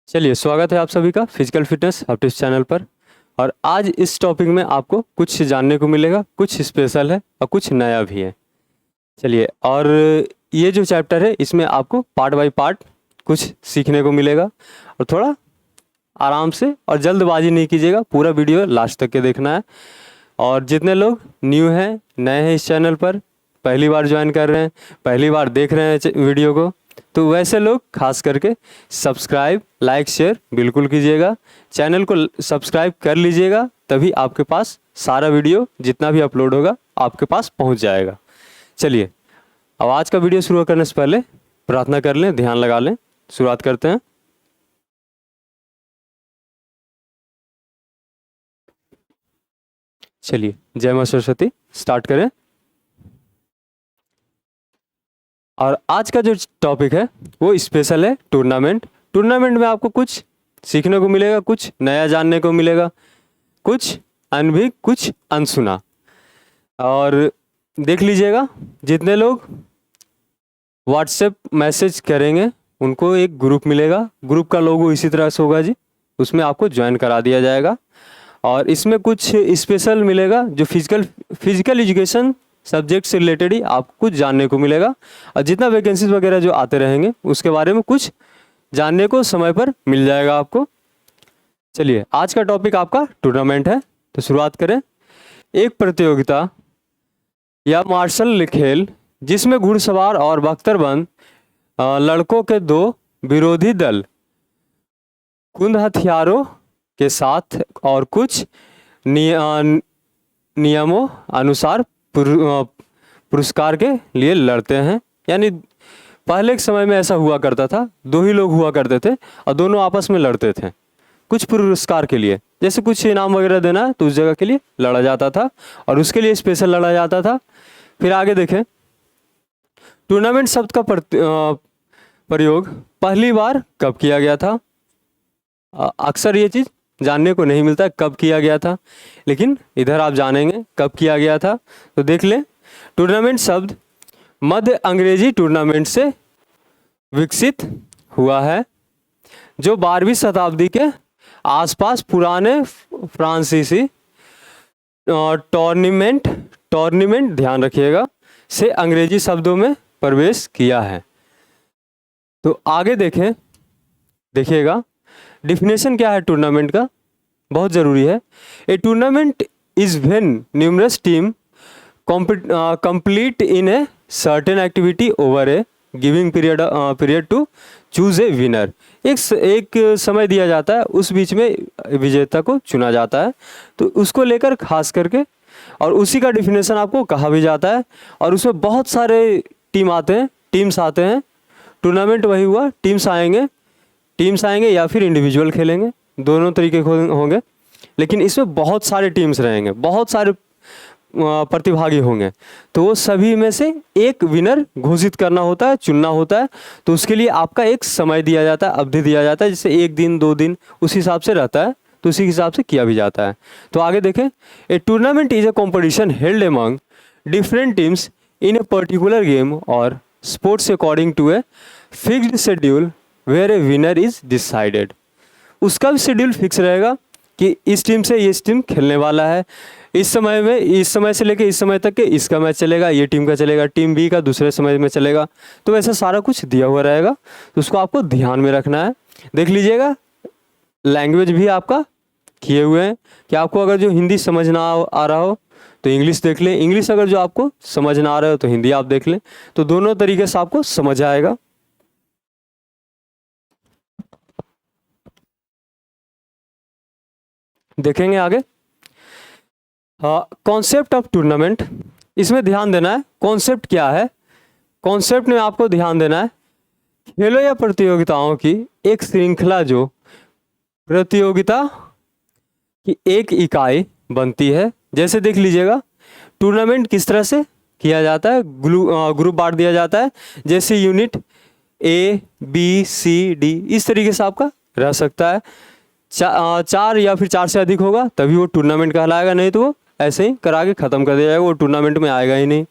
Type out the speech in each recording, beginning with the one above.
चलिए, स्वागत है आप सभी का फिजिकल फिटनेस टिप्स चैनल पर। और आज इस टॉपिक में आपको कुछ जानने को मिलेगा, कुछ स्पेशल है और कुछ नया भी है। चलिए, और ये जो चैप्टर है इसमें आपको पार्ट बाय पार्ट कुछ सीखने को मिलेगा और थोड़ा आराम से और जल्दबाजी नहीं कीजिएगा, पूरा वीडियो लास्ट तक के देखना है। और जितने लोग न्यू हैं, नए हैं इस चैनल पर, पहली बार ज्वाइन कर रहे हैं, पहली बार देख रहे हैं वीडियो को, तो वैसे लोग खास करके सब्सक्राइब, लाइक, शेयर बिल्कुल कीजिएगा। चैनल को सब्सक्राइब कर लीजिएगा, तभी आपके पास सारा वीडियो जितना भी अपलोड होगा आपके पास पहुंच जाएगा। चलिए, अब आज का वीडियो शुरू करने से पहले प्रार्थना कर लें, ध्यान लगा लें। शुरुआत करते हैं। चलिए, जय मां सरस्वती, स्टार्ट करें। और आज का जो टॉपिक है वो स्पेशल है टूर्नामेंट। टूर्नामेंट में आपको कुछ सीखने को मिलेगा, कुछ नया जानने को मिलेगा, कुछ अनभिज्ञ, कुछ अनसुना। और देख लीजिएगा, जितने लोग व्हाट्सएप मैसेज करेंगे उनको एक ग्रुप मिलेगा। ग्रुप का लोगो इसी तरह से होगा जी, उसमें आपको ज्वाइन करा दिया जाएगा। और इसमें कुछ स्पेशल मिलेगा जो फिजिकल एजुकेशन सब्जेक्ट से रिलेटेड ही आपको कुछ जानने को मिलेगा। और जितना वैकेंसीज वगैरह जो आते रहेंगे उसके बारे में कुछ जानने को समय पर मिल जाएगा आपको। चलिए, आज का टॉपिक आपका टूर्नामेंट है, तो शुरुआत करें। एक प्रतियोगिता या मार्शल खेल जिसमें घुड़सवार और बख्तरबंद लड़कों के दो विरोधी दल कुंद हथियारों के साथ और कुछ नियमों अनुसार पुरस्कार के लिए लड़ते हैं। यानी पहले के समय में ऐसा हुआ करता था, दो ही लोग हुआ करते थे और दोनों आपस में लड़ते थे कुछ पुरस्कार के लिए। जैसे कुछ इनाम वगैरह देना है तो उस जगह के लिए लड़ा जाता था और उसके लिए स्पेशल लड़ा जाता था। फिर आगे देखें, टूर्नामेंट शब्द का प्रयोग पहली बार कब किया गया था। अक्सर ये चीज़ जानने को नहीं मिलता कब किया गया था, लेकिन इधर आप जानेंगे कब किया गया था। तो देख लें, टूर्नामेंट शब्द मध्य अंग्रेजी टूर्नामेंट से विकसित हुआ है, जो 12वीं शताब्दी के आसपास पुराने फ्रांसीसी टूर्नामेंट ध्यान रखिएगा से अंग्रेजी शब्दों में प्रवेश किया है। तो आगे देखिएगा डिफिनेशन क्या है टूर्नामेंट का, बहुत ज़रूरी है। A tournament is when numerous team complete in a certain activity over a giving period to choose a winner. एक समय दिया जाता है, उस बीच में विजेता को चुना जाता है, तो उसको लेकर खास करके, और उसी का डिफिनेशन आपको कहा भी जाता है। और उसमें बहुत सारे टीम्स आते हैं। टूर्नामेंट वही हुआ, टीम्स आएंगे या फिर इंडिविजुअल खेलेंगे, दोनों तरीके होंगे। लेकिन इसमें बहुत सारे टीम्स रहेंगे, बहुत सारे प्रतिभागी होंगे, तो वो सभी में से एक विनर घोषित करना होता है, चुनना होता है। तो उसके लिए आपका एक समय दिया जाता है, अवधि दिया जाता है, जैसे 1 दिन 2 दिन उस हिसाब से रहता है, तो उसी हिसाब से किया भी जाता है। तो आगे देखें, a tournament is a competition held among different teams in a particular game और sports according to a fixed schedule where a winner is decided. उसका भी शेड्यूल फिक्स रहेगा कि इस टीम से ये टीम खेलने वाला है, इस समय से लेके इस समय तक के इसका मैच चलेगा, ये टीम का चलेगा, टीम बी का दूसरे समय में चलेगा। तो वैसा सारा कुछ दिया हुआ रहेगा, तो उसको आपको ध्यान में रखना है। देख लीजिएगा, लैंग्वेज भी आपका किए हुए हैं कि आपको अगर जो हिंदी समझ ना आ रहा हो तो इंग्लिश देख लें, इंग्लिश अगर जो आपको समझ ना आ रहा हो तो हिंदी आप देख लें, तो दोनों तरीके से आपको समझ आएगा। देखेंगे आगे, कॉन्सेप्ट ऑफ टूर्नामेंट, इसमें ध्यान देना है कॉन्सेप्ट क्या है। कॉन्सेप्ट में आपको ध्यान देना है खेलों या प्रतियोगिताओं की एक श्रृंखला जो प्रतियोगिता की एक इकाई बनती है। जैसे देख लीजिएगा, टूर्नामेंट किस तरह से किया जाता है, ग्रुप बांट दिया जाता है, जैसे unit A B C D, इस तरीके से आपका रह सकता है। 4 या फिर 4 से अधिक होगा तभी वो टूर्नामेंट कहलाएगा, नहीं तो वो ऐसे ही करा के ख़त्म कर दिया जाएगा, वो टूर्नामेंट में आएगा ही नहीं।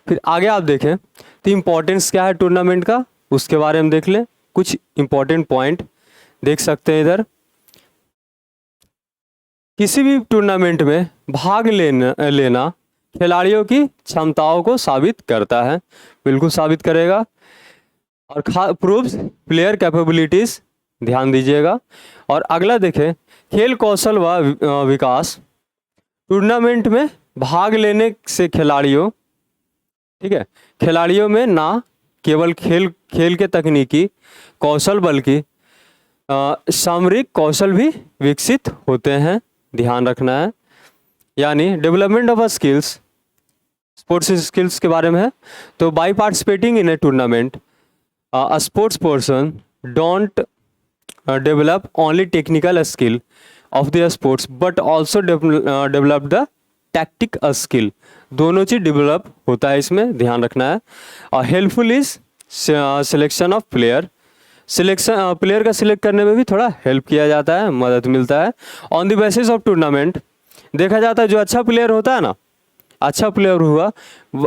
फिर आगे आप देखें तो इम्पोर्टेंस क्या है टूर्नामेंट का, उसके बारे में देख लें कुछ इम्पोर्टेंट पॉइंट। देख सकते हैं इधर, किसी भी टूर्नामेंट में भाग लेना खिलाड़ियों की क्षमताओं को साबित करता है, बिल्कुल साबित करेगा। और प्रूव्स प्लेयर कैपेबिलिटीज, ध्यान दीजिएगा। और अगला देखें, खेल कौशल व विकास। टूर्नामेंट में भाग लेने से खिलाड़ियों, ठीक है, खिलाड़ियों में ना केवल खेल के तकनीकी कौशल बल्कि सामरिक कौशल भी विकसित होते हैं, ध्यान रखना है। यानी development of skills, sports skills के बारे में है। तो by participating in A tournament a sports person don't develop only technical skill of the sports but also develop the tactic skill, दोनों चीज डेवलप होता है इसमें, ध्यान रखना है। और helpful is selection of player, selection player का सिलेक्ट करने में भी थोड़ा हेल्प किया जाता है, मदद मिलता है। On the basis of tournament, देखा जाता है जो अच्छा प्लेयर होता है ना, अच्छा प्लेयर हुआ,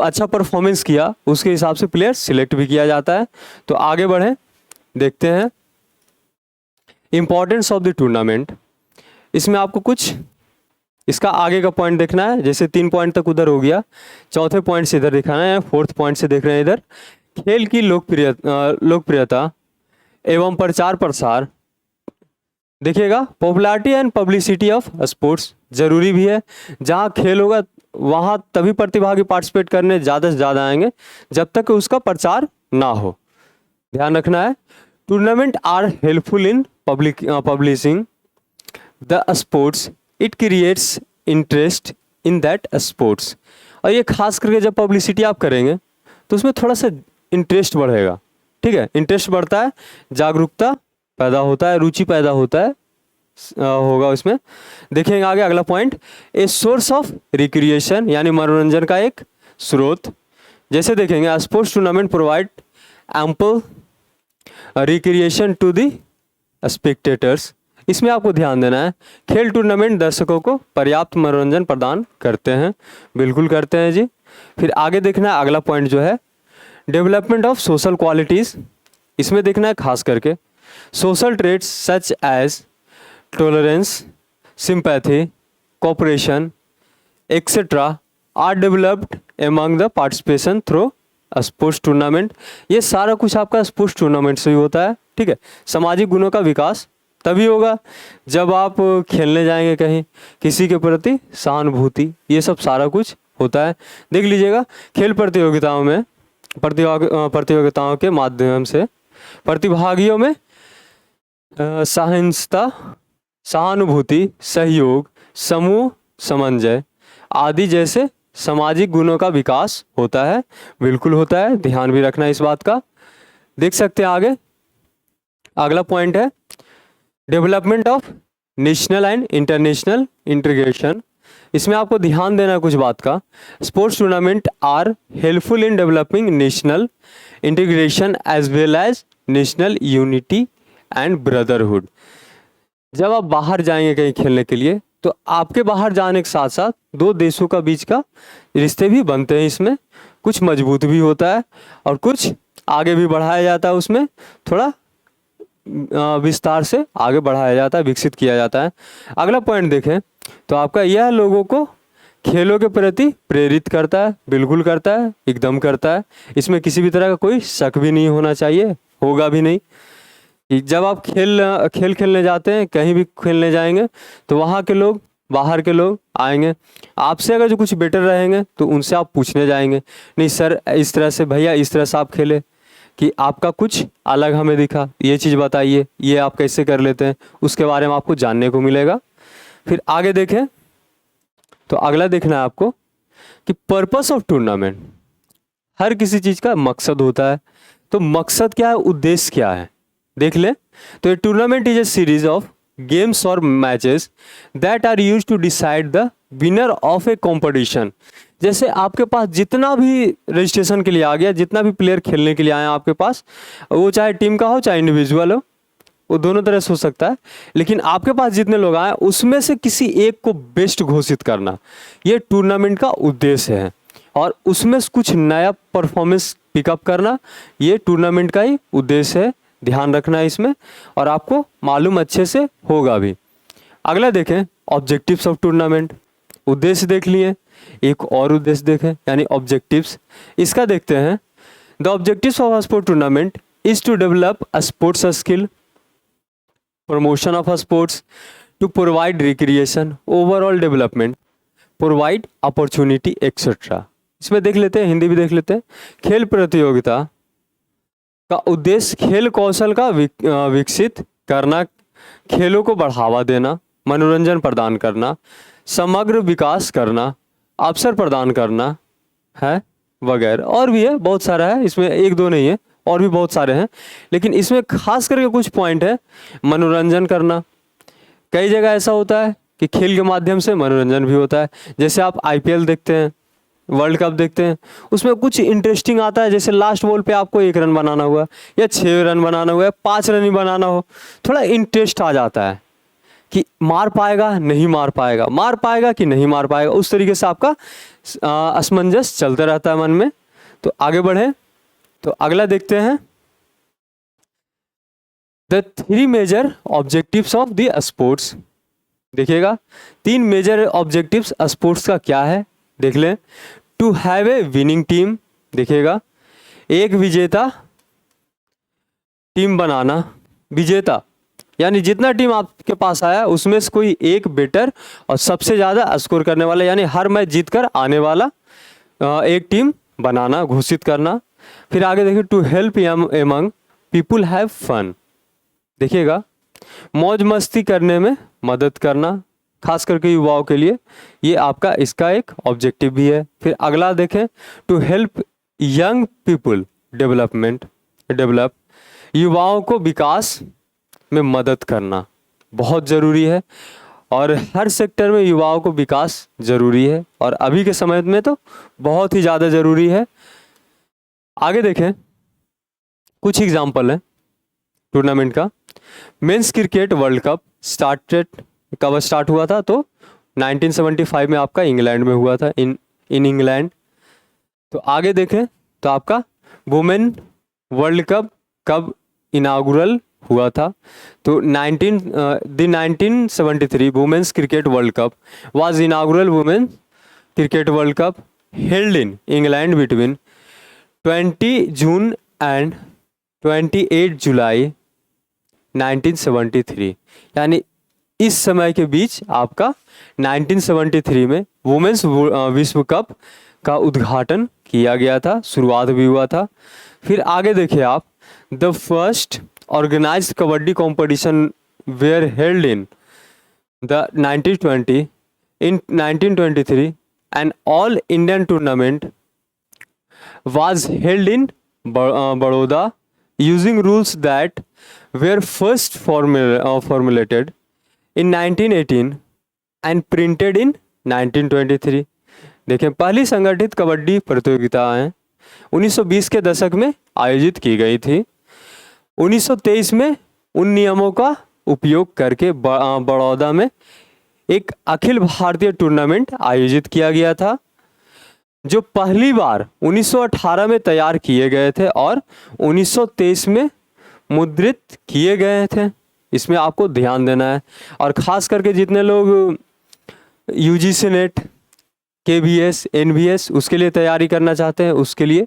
अच्छा परफॉर्मेंस किया, उसके हिसाब से प्लेयर सिलेक्ट भी किया जाता है। तो आगे बढ़े, देखते हैं इम्पोर्टेंस ऑफ द टूर्नामेंट। इसमें आपको कुछ इसका आगे का पॉइंट देखना है, जैसे 3 पॉइंट तक उधर हो गया, चौथे पॉइंट से इधर दिखाना है, 4th पॉइंट से देख रहे हैं इधर, खेल की लोकप्रियता एवं प्रचार प्रसार। देखिएगा, popularity and publicity of sports जरूरी भी है। जहाँ खेल होगा वहाँ तभी प्रतिभागी पार्टिसिपेट करने ज़्यादा से ज़्यादा आएंगे, जब तक उसका प्रचार ना हो, ध्यान रखना है। Tournament are helpful in publishing the sports, it creates interest in that sports. और ये खास करके जब पब्लिसिटी आप करेंगे तो उसमें थोड़ा सा इंटरेस्ट बढ़ेगा, ठीक है, इंटरेस्ट बढ़ता है, जागरूकता पैदा होता है, रुचि पैदा होता है, होगा उसमें। देखेंगे आगे अगला point, a source of recreation, यानी मनोरंजन का एक स्रोत। जैसे देखेंगे, sports tournament provide ample recreation to the spectators. इसमें आपको ध्यान देना है, खेल टूर्नामेंट दर्शकों को पर्याप्त मनोरंजन प्रदान करते हैं, बिल्कुल करते हैं जी। फिर आगे देखना है अगला पॉइंट जो है, डेवलपमेंट ऑफ सोशल क्वालिटीज़। इसमें देखना है खास करके social traits such as tolerance, sympathy, cooperation etcetera are developed among the participation through sports tournament. ये सारा कुछ आपका स्पोर्ट्स टूर्नामेंट से ही होता है, ठीक है। सामाजिक गुणों का विकास तभी होगा जब आप खेलने जाएंगे कहीं, किसी के प्रति सहानुभूति, ये सब सारा कुछ होता है। देख लीजिएगा, खेल प्रतियोगिताओं के माध्यम से प्रतिभागियों में सहिष्णुता, सहानुभूति, सहयोग, समूह समन्वय आदि जैसे सामाजिक गुणों का विकास होता है, बिल्कुल होता है, ध्यान भी रखना इस बात का। देख सकते हैं आगे अगला पॉइंट है, development of national and international integration. इसमें आपको ध्यान देना है कुछ बात का, sports tournament are helpful in developing national integration as well as national unity and brotherhood. जब आप बाहर जाएंगे कहीं खेलने के लिए तो आपके बाहर जाने के साथ साथ दो देशों का बीच का रिश्ते भी बनते हैं, इसमें कुछ मजबूत भी होता है और कुछ आगे भी बढ़ाया जाता है, उसमें थोड़ा विस्तार से आगे बढ़ाया जाता है, विकसित किया जाता है। अगला पॉइंट देखें तो आपका यह लोगों को खेलों के प्रति प्रेरित करता है, बिल्कुल करता है, एकदम करता है। इसमें किसी भी तरह का कोई शक भी नहीं होना चाहिए, होगा भी नहीं। जब आप खेल खेलने जाते हैं, कहीं भी खेलने जाएंगे तो वहाँ के लोग, बाहर के लोग आएंगे, आपसे अगर जो कुछ बेटर रहेंगे तो उनसे आप पूछने जाएंगे, नहीं सर इस तरह से, भैया इस तरह से आप खेले कि आपका कुछ अलग हमें दिखा, ये चीज़ बताइए, ये आप कैसे कर लेते हैं, उसके बारे में आपको जानने को मिलेगा। फिर आगे देखें तो अगला देखना है आपको कि पर्पस ऑफ टूर्नामेंट, हर किसी चीज़ का मकसद होता है। तो मकसद क्या है, उद्देश्य क्या है, देख ले। तो ये tournament is a series of games और matches that are used to decide the winner of a competition. जैसे आपके पास जितना भी रजिस्ट्रेशन के लिए आ गया, जितना भी प्लेयर खेलने के लिए आया आपके पास, वो चाहे टीम का हो चाहे इंडिविजुअल हो, वो दोनों तरह से हो सकता है, लेकिन आपके पास जितने लोग आए उसमें से किसी एक को बेस्ट घोषित करना, ये टूर्नामेंट का उद्देश्य है। और उसमें कुछ नया परफॉर्मेंस पिकअप करना, ये टूर्नामेंट का ही उद्देश्य है, ध्यान रखना है इसमें, और आपको मालूम अच्छे से होगा भी। अगला देखें ऑब्जेक्टिव्स ऑफ टूर्नामेंट। उद्देश्य देख लिए, एक और उद्देश्य देखें यानी ऑब्जेक्टिव्स। इसका देखते हैं। The objectives of a sport tournament is to develop a sports skill, promotion of sports, to provide recreation, overall development, provide opportunity etc. इसमें देख लेते हैं, हिंदी भी देख लेते हैं। खेल प्रतियोगिता का उद्देश्य खेल कौशल का विकसित करना, खेलों को बढ़ावा देना, मनोरंजन प्रदान करना, समग्र विकास करना, अवसर प्रदान करना है वगैरह। और भी है, बहुत सारा है इसमें, एक दो नहीं है, और भी बहुत सारे हैं, लेकिन इसमें खास करके कुछ पॉइंट है। मनोरंजन करना, कई जगह ऐसा होता है कि खेल के माध्यम से मनोरंजन भी होता है। जैसे आप आईपीएल देखते हैं, वर्ल्ड कप देखते हैं, उसमें कुछ इंटरेस्टिंग आता है, जैसे लास्ट बॉल पे आपको 1 रन बनाना हुआ या 6 रन बनाना हुआ या 5 रन ही बनाना हो, थोड़ा इंटरेस्ट आ जाता है कि मार पाएगा नहीं मार पाएगा, मार पाएगा कि नहीं मार पाएगा, उस तरीके से आपका असमंजस चलता रहता है मन में। तो आगे बढ़े तो अगला देखते हैं, the 3 major objectives of the sports. देखिएगा 3 मेजर ऑब्जेक्टिव्स स्पोर्ट्स का क्या है, देख लें। To have a winning team, देखिएगा एक विजेता टीम बनाना। विजेता यानी जितना टीम आपके पास आया उसमें से कोई एक बेटर और सबसे ज़्यादा स्कोर करने वाला, यानी हर मैच जीतकर आने वाला एक टीम बनाना, घोषित करना। फिर आगे देखिए, to help among people have fun. देखिएगा मौज मस्ती करने में मदद करना, खास करके युवाओं के लिए, ये आपका इसका एक ऑब्जेक्टिव भी है। फिर अगला देखें, to help young people develop, युवाओं को विकास में मदद करना बहुत ज़रूरी है, और हर सेक्टर में युवाओं को विकास ज़रूरी है, और अभी के समय में तो बहुत ही ज़्यादा ज़रूरी है। आगे देखें, कुछ एग्जाम्पल है टूर्नामेंट का। मेंस क्रिकेट वर्ल्ड कप कब स्टार्ट हुआ था, तो 1975 में आपका इंग्लैंड में हुआ था, इन इंग्लैंड। तो आगे देखें तो आपका वुमेन वर्ल्ड कप कब इनागुरल हुआ था, तो 1973 women's cricket world cup was inaugural women cricket world cup held in England between 20 June and 28 July 1973। यानी इस समय के बीच आपका 1973 में वुमेन्स विश्व कप का उद्घाटन किया गया था, शुरुआत भी हुआ था। फिर आगे देखिए आप, the first organised kabaddi competition were held in the 1923 and all Indian tournament was held in Baroda using rules that were first formulated in 1918 and printed in 1923। देखें, पहली संगठित कबड्डी प्रतियोगिताएं 1920 के दशक में आयोजित की गई थी। 1923 में उन नियमों का उपयोग करके बड़ौदा में एक अखिल भारतीय टूर्नामेंट आयोजित किया गया था, जो पहली बार 1918 में तैयार किए गए थे और 1923 में मुद्रित किए गए थे। इसमें आपको ध्यान देना है, और ख़ास करके जितने लोग यूजीसी नेट, केवीएस, एनवीएस उसके लिए तैयारी करना चाहते हैं उसके लिए,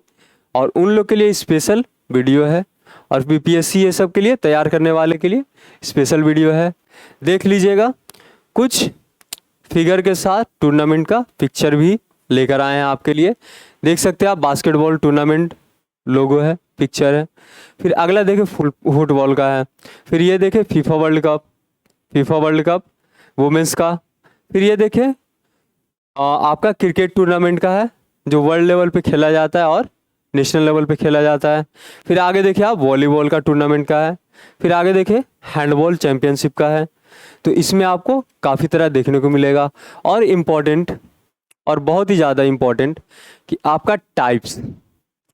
और उन लोग के लिए स्पेशल वीडियो है, और बीपीएससी ये सब के लिए तैयार करने वाले के लिए स्पेशल वीडियो है, देख लीजिएगा। कुछ फिगर के साथ टूर्नामेंट का पिक्चर भी लेकर आए हैं आपके लिए, देख सकते हैं आप। बास्केटबॉल टूर्नामेंट लोगो है, पिक्चर है। फिर अगला देखें फुटबॉल का है। फिर ये देखें फीफा वर्ल्ड कप वुमेन्स का। फिर ये देखें आपका क्रिकेट टूर्नामेंट का है, जो वर्ल्ड लेवल पे खेला जाता है और नेशनल लेवल पे खेला जाता है। फिर आगे देखिए आप वॉलीबॉल का टूर्नामेंट का है। फिर आगे देखें हैंडबॉल चैम्पियनशिप का है। तो इसमें आपको काफ़ी तरह देखने को मिलेगा। और इम्पॉर्टेंट और बहुत ही ज़्यादा इम्पॉर्टेंट कि आपका टाइप्स,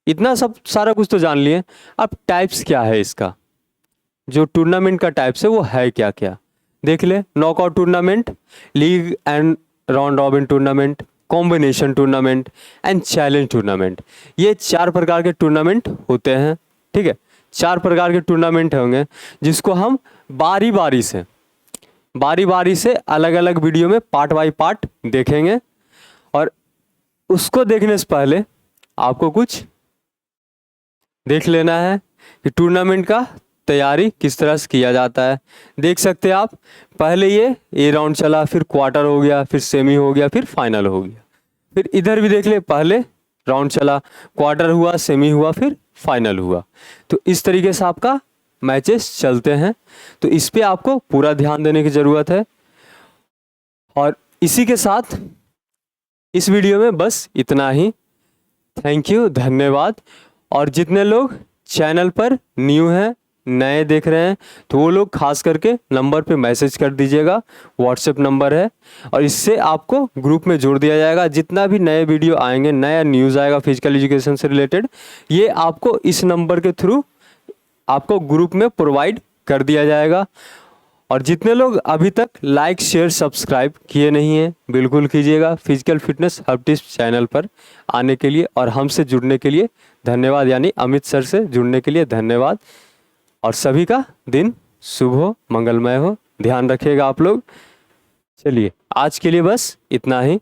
इतना सब सारा कुछ तो जान लिए, अब टाइप्स क्या है इसका, जो टूर्नामेंट का टाइप्स है वो है क्या क्या देख ले। Knockout tournament, league and round robin tournament, combination tournament and challenge tournament, ये 4 प्रकार के टूर्नामेंट होते हैं। ठीक है, 4 प्रकार के टूर्नामेंट होंगे जिसको हम बारी बारी से अलग अलग वीडियो में पार्ट बाय पार्ट देखेंगे। और उसको देखने से पहले आपको कुछ देख लेना है कि टूर्नामेंट का तैयारी किस तरह से किया जाता है। देख सकते हैं आप, पहले ये ए राउंड चला, फिर क्वार्टर हो गया, फिर सेमी हो गया, फिर फाइनल हो गया। फिर इधर भी देख ले, पहले राउंड चला, क्वार्टर हुआ, सेमी हुआ, फिर फाइनल हुआ। तो इस तरीके से आपका मैचेस चलते हैं। तो इस पे आपको पूरा ध्यान देने की ज़रूरत है। और इसी के साथ इस वीडियो में बस इतना ही। थैंक यू, धन्यवाद। और जितने लोग चैनल पर न्यू हैं, नए देख रहे हैं, तो वो लोग खास करके नंबर पे मैसेज कर दीजिएगा, व्हाट्सएप नंबर है। और इससे आपको ग्रुप में जोड़ दिया जाएगा। जितना भी नए वीडियो आएंगे, नया न्यूज़ आएगा फिजिकल एजुकेशन से रिलेटेड, ये आपको इस नंबर के थ्रू आपको ग्रुप में प्रोवाइड कर दिया जाएगा। और जितने लोग अभी तक लाइक शेयर सब्सक्राइब किए नहीं हैं, बिल्कुल कीजिएगा physical fitness hub tips channel पर आने के लिए और हमसे जुड़ने के लिए धन्यवाद। यानी अमित सर से जुड़ने के लिए धन्यवाद। और सभी का दिन शुभ हो, मंगलमय हो। ध्यान रखिएगा आप लोग। चलिए आज के लिए बस इतना ही।